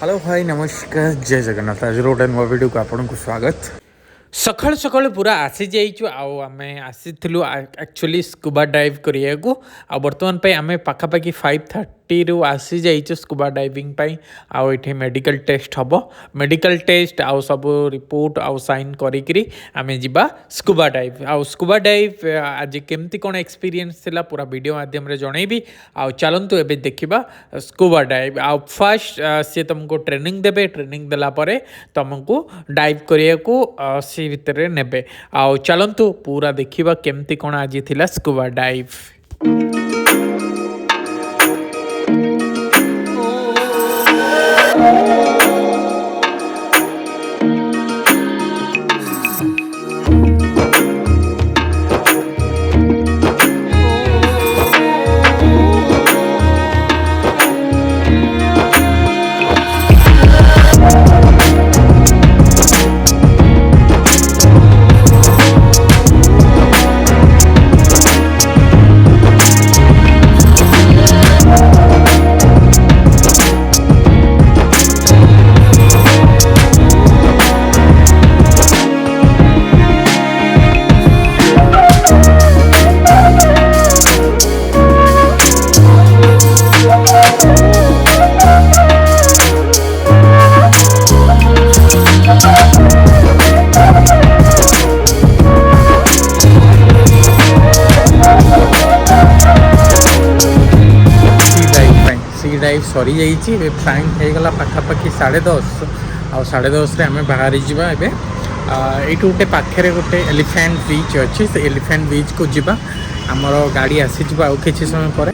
Hello भाई नमस्कार जय जगन्नाथ आज रोड एंड वीडियो को आपको स्वागत सकाल सकाल पूरा आसी जाइचु आम आसीलु एक्चुअली स्कूबा डाइव करने को बर्तमान पे आम पाखापाखि 5:30 रु आसी जाइचु स्कूबा डाइविंग पाई आउ ये मेडिकल टेस्ट हम मेडिकल टेस्ट आउ सब रिपोर्ट आउ साइन करी आम जा स्कूबा डाइव आउ स्कूबा डाइव आज केमती कौन एक्सपीरियंस थिला पूरा वीडियो माध्यम रे जनइबी आउ चलतु एबे देखिबा स्कूबा डाइव आउ फर्स्ट सी तुमको ट्रेनिंग देबे ट्रेनिंग देला परे तुमको डाइव करिया को सी भितर नेबे आउ चलतु पूरा देखिबा केमती कौन आज थिला स्कूबा डाइव। डाइव सरी जाइए टाइम होगला पाखापाखि 10:30 आ 10:30 आम बाहरी जावा ये गोटे पाखे गोटे एलिफेंट बीच अच्छी से एलिफेंट बीच को जीवा आमर गाड़ी आसीज आउ किसी समय पर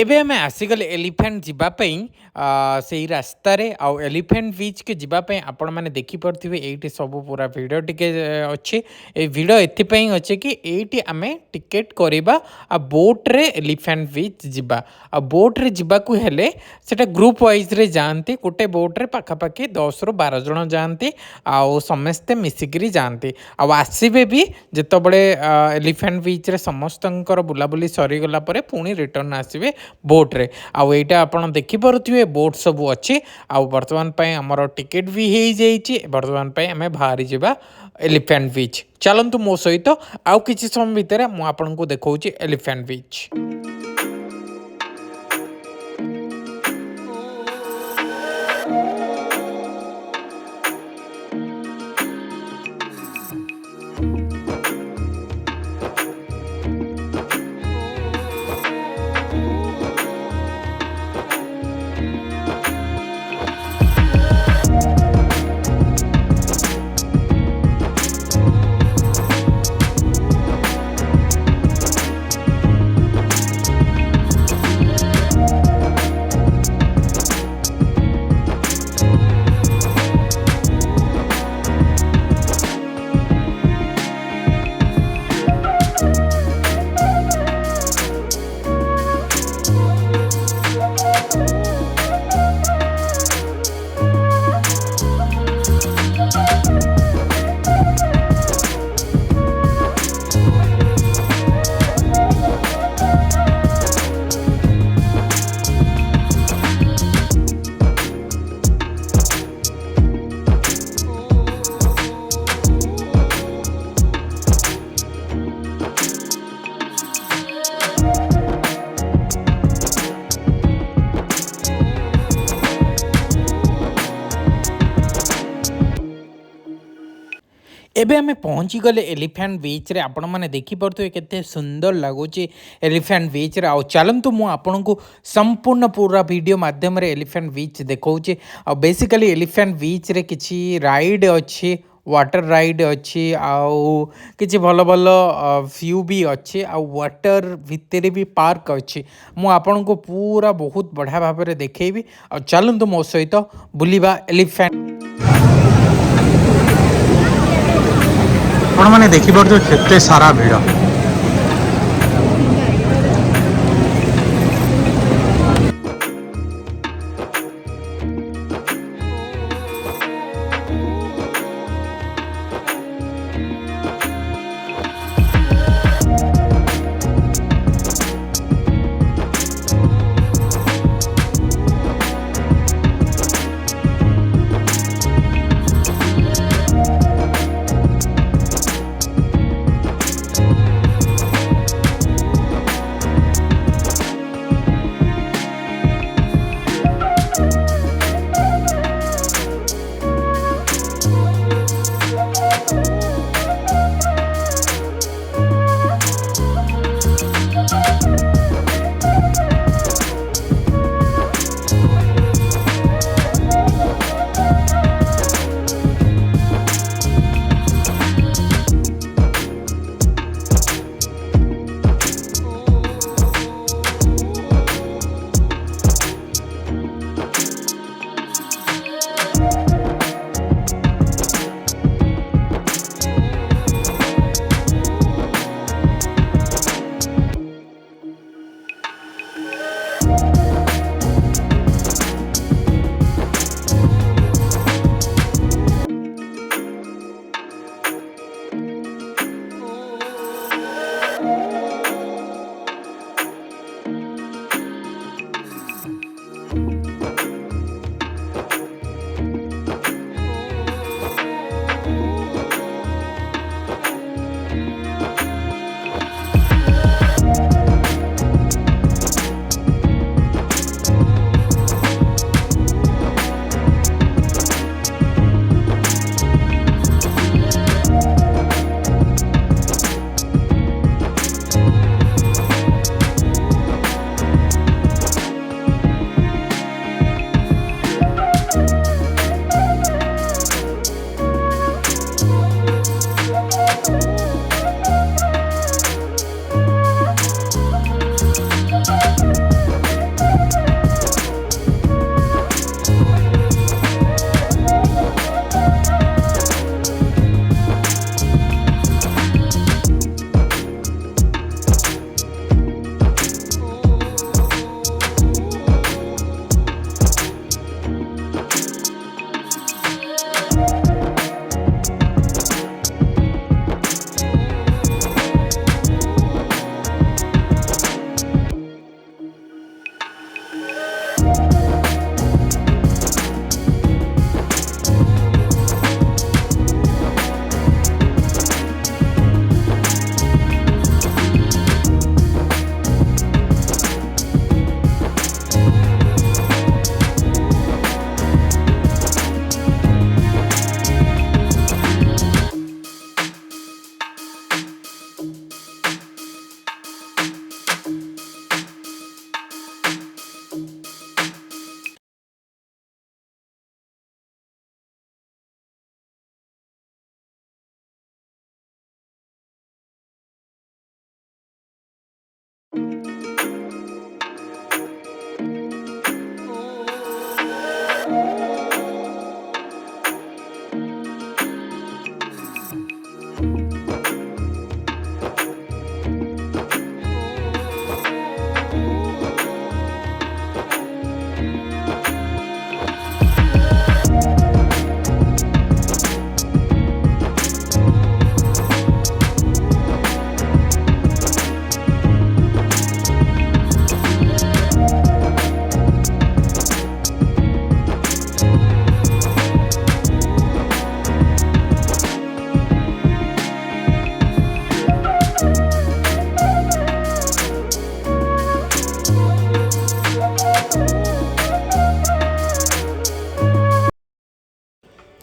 एबे आम आसीगले एलिफेंट जीवाई से रास्तार आउ एलिफेंट बीच के जीवाई आपण मैंने देखिपे ये सब पूरा भिड टे अच्छे ये भिड एपाई अच्छे कि ये आम टिकेट करवा आ बोट्रे एलिफेंट बीच जीवा आ बोट्रे जावाक हेले सेटा ग्रुप वाइज रे जाती गोटे बोट्रे पाखापाखि 10 ରୁ 12 जन जाती आउ समस्ते मिसिकी जाती आसबे भी जितेबले एलिफेंट बीच रे समस्त बुलाबुली सरीगला पुणी रिटर्न आसबे बोट्रे आउ एटा आपण देखिपे बोट सब अच्छी आउ बर्तमान आमर टिकेट भी हो जाइए बर्तमान आम बाहरी जावा एलिफेंट बीच चलतु मो सहित आउ किसी समय भितर मुझे देखा एलिफेंट बीच। एबे आमे पहुँची गले एलिफेंट बीच रे आपण माने देखि परथु केते सुंदर लागुची एलिफेंट बीच रे आ चलंतु मु आपनको संपूर्ण पूरा वीडियो माध्यम रे एलिफेंट बीच देखौची आ बेसिकली एलिफेंट बीच रे किछि राइड अछि वाटर राइड अच्छी आउ किछि भल भल व्यू भी अच्छी आ वाटर भितर भी पार्क अच्छी मु आपन को पूरा बहुत बढ़िया भाव में देखैबी आ चलंतु मो सहित बुलिबा एलिफेंट आपण मैंने देखिपे केते सारा भिड़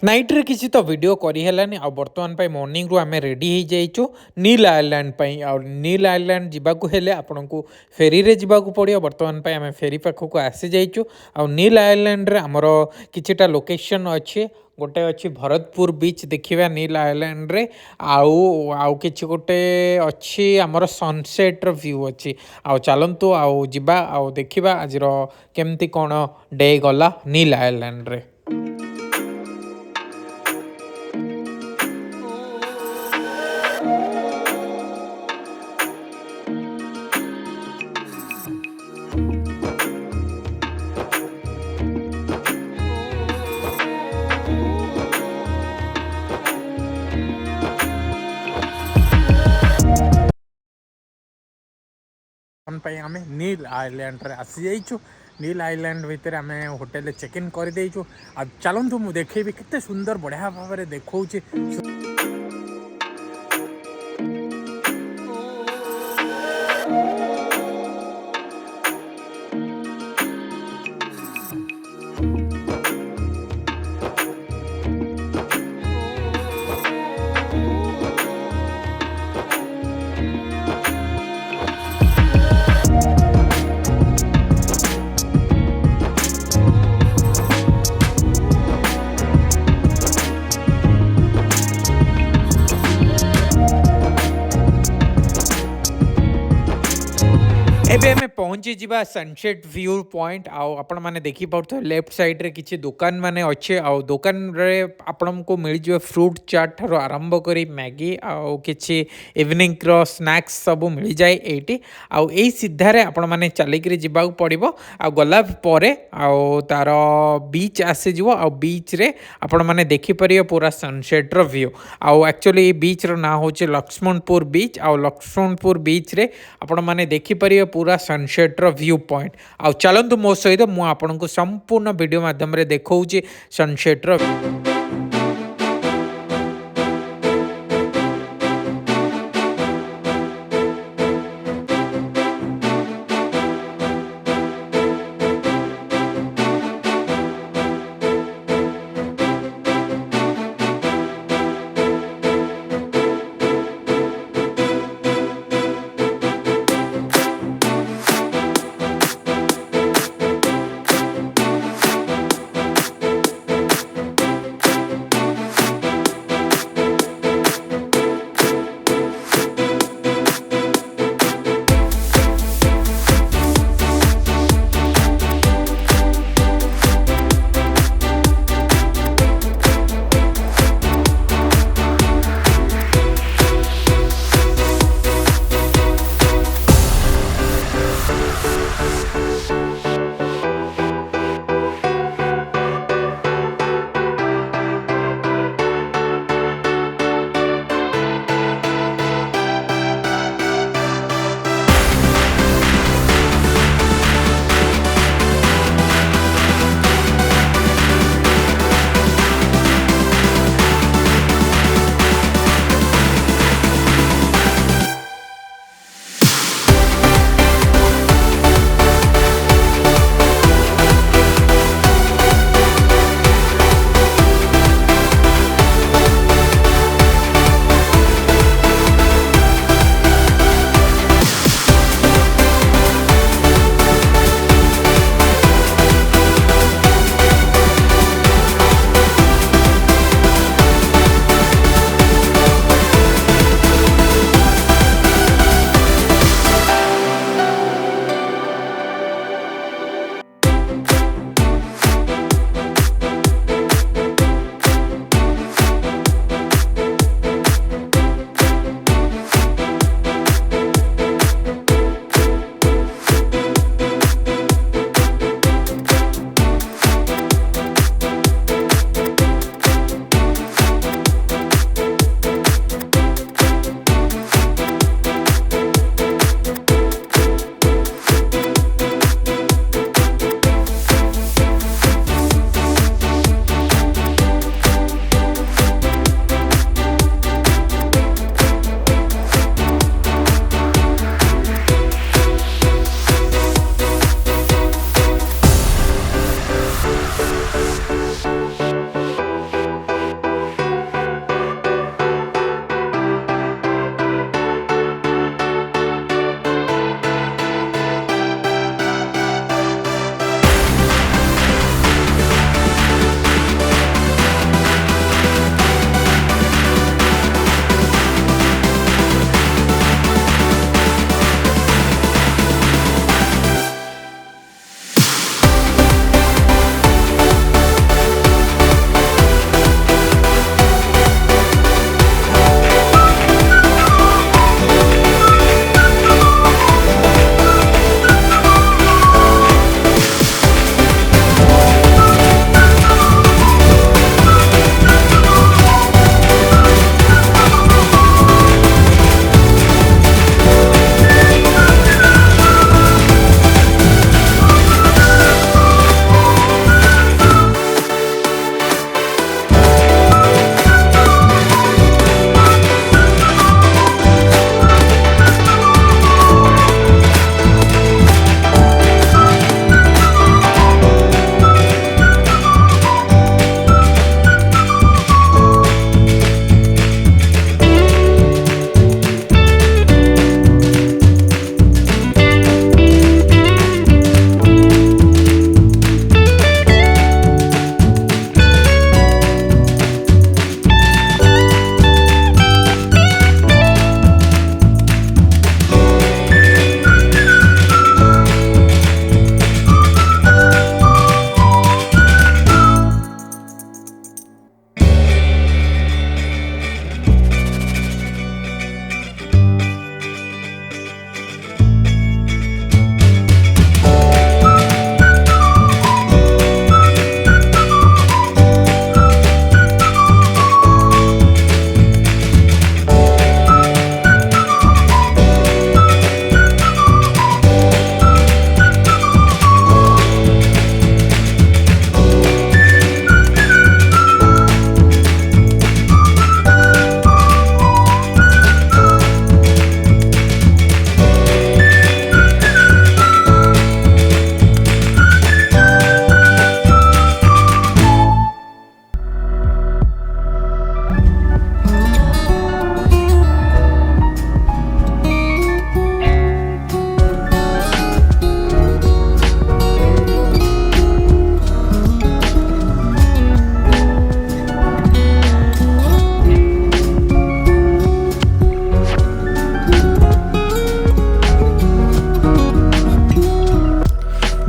नाइट्रे किसी तो वीडियो करेलानी आ बर्तमान मॉर्निंग रू आम रेडी हो जाइचु नील आइलैंड आ नील आइलैंड जावाक हेले आपन को फेरी रे जावाक पड़ो बर्तमान आम फेरी पाखक आसी जाइचु आ नील आइलैंड रे हमर किछिटा लोकेशन अच्छे गोटे अच्छी भरतपुर बीच देखा नील आइलैंड रे आउ किछि गोटे अच्छी आमर सनसेट रो व्यू अच्छी आउ चलतु आउ जिबा आउ देखिबा आजिर केमती कोन डे गला नील आइलैंड रे। आम नील आइलैंड रे आसी जाइछु नील आइलैंड भितर आम होटेल चेक इन कर देइछु आ चलतु मु देखेबी केते सुंदर बढ़िया भाव में देखौछि। एबे हमें पहुंची जीवा सनसेट व्यू पॉइंट आउ आपण माने देखि पड़थो लेफ्ट साइड रे किछि दुकान माने अच्छे आउ दुकान रे आपण को मिल जियो फ्रूट चाट ठारो आरंभ करी मैगी आउ किछि इवनिंग रो स्नैक्स सब मिल जाए एटी आउ एई सीधा रे आपण माने चली करी जिबा पड़िबो आउ गला परे आउ तार बीच आसे जिवो आउ बीच रे आपण माने देखि परियो पूरा सनसेट रो व्यू आउ एक्चुअली बीच रो ना होचे लक्ष्मणपुर बीच आउ लक्ष्मणपुर बीच रे आपण माने देखि परियो पूरा सनसेट रो व्यू पॉइंट आउ चलंतु मो सहित मु आपनको संपूर्ण वीडियो माध्यम रे देखौची सनसेट रो।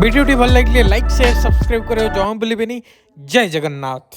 भिडियोटी भल लगे लाइक शेयर सब्सक्राइब करो जमा भूलिए जय जगन्नाथ।